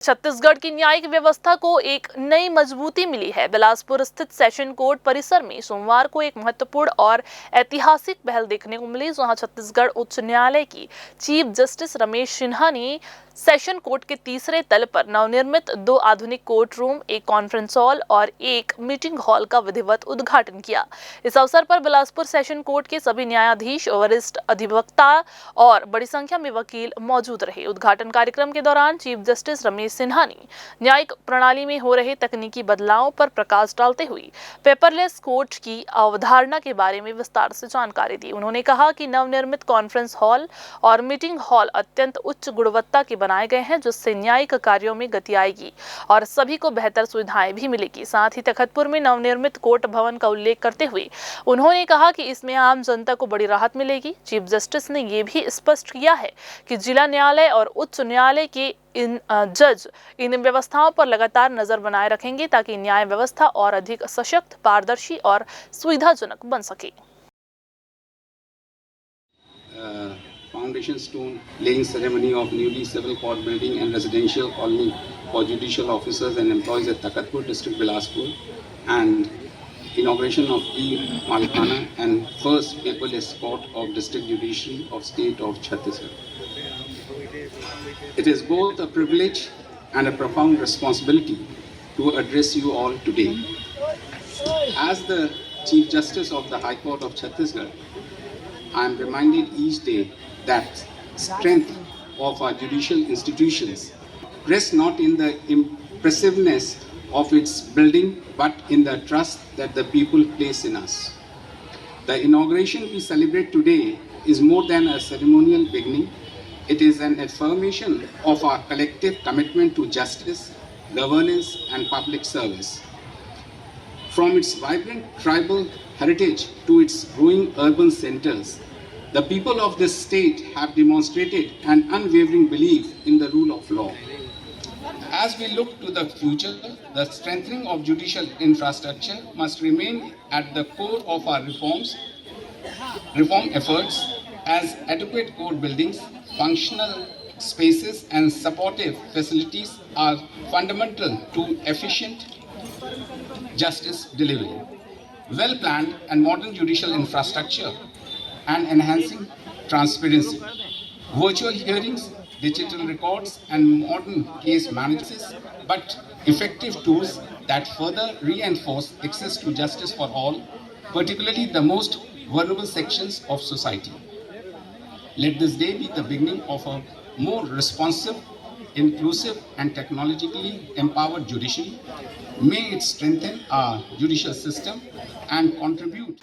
छत्तीसगढ़ की न्यायिक व्यवस्था को एक नई मजबूती मिली है। बिलासपुर स्थित सेशन कोर्ट परिसर में सोमवार को एक महत्वपूर्ण और ऐतिहासिक पहल देखने को मिली, जहां छत्तीसगढ़ उच्च न्यायालय की चीफ जस्टिस रमेश सिन्हा ने सेशन कोर्ट के तीसरे तल पर नवनिर्मित 2 आधुनिक कोर्ट रूम, एक कॉन्फ्रेंस हॉल और एक मीटिंग हॉल का विधिवत उद्घाटन किया। इस अवसर पर बिलासपुर सेशन कोर्ट के सभी न्यायाधीश, वरिष्ठ अधिवक्ता और बड़ी संख्या में वकील मौजूद रहे। उद्घाटन कार्यक्रम के दौरान चीफ जस्टिस रमेश सिन्हा ने न्यायिक प्रणाली में हो रहे तकनीकी बदलावों पर प्रकाश डालते हुए पेपरलेस कोर्ट की अवधारणा के बारे में विस्तार से जानकारी दी। उन्होंने कहा कि नवनिर्मित कॉन्फ्रेंस हॉल और मीटिंग हॉल अत्यंत उच्च गुणवत्ता के बनाए गए हैं, जिससे न्यायिक कार्यों में गति आएगी और सभी को बेहतर सुविधाएं भी मिलेगी। साथ ही तखतपुर में नवनिर्मित कोर्ट भवन का उल्लेख करते हुए उन्होंने कहा कि इसमें आम जनता को बड़ी राहत मिलेगी। चीफ जस्टिस ने यह भी स्पष्ट किया है कि जिला न्यायालय और उच्च न्यायालय के जज इन व्यवस्थाओं पर लगातार नजर बनाए रखेंगे ताकि न्याय व्यवस्था और अधिक सशक्त, पारदर्शी और सुविधाजनक बन सके। Foundation stone laying ceremony of newly civil court building and residential colony for judicial officers and employees at Takatpur district Bilaspur, and inauguration of e-Malkhana and first paperless court of district judiciary of state of Chhattisgarh. It is both a privilege and a profound responsibility to address you all today. As the Chief Justice of the High Court of Chhattisgarh, I am reminded each day that strength of our judicial institutions rests not in the impressiveness of its building but in the trust that the people place in us. The inauguration we celebrate today is more than a ceremonial beginning. It is an affirmation of our collective commitment to justice, governance and public service. From its vibrant tribal heritage to its growing urban centers, the people of this state have demonstrated an unwavering belief in the rule of law. As we look to the future, the strengthening of judicial infrastructure must remain at the core of our reform efforts, as adequate court buildings, functional spaces and supportive facilities are fundamental to efficient justice delivery. Well-planned and modern judicial infrastructure and enhancing transparency, virtual hearings, digital records and modern case management, but effective tools that further reinforce access to justice for all, particularly the most vulnerable sections of society. Let this day be the beginning of a more responsive, inclusive and technologically empowered judiciary. May it strengthen our judicial system and contribute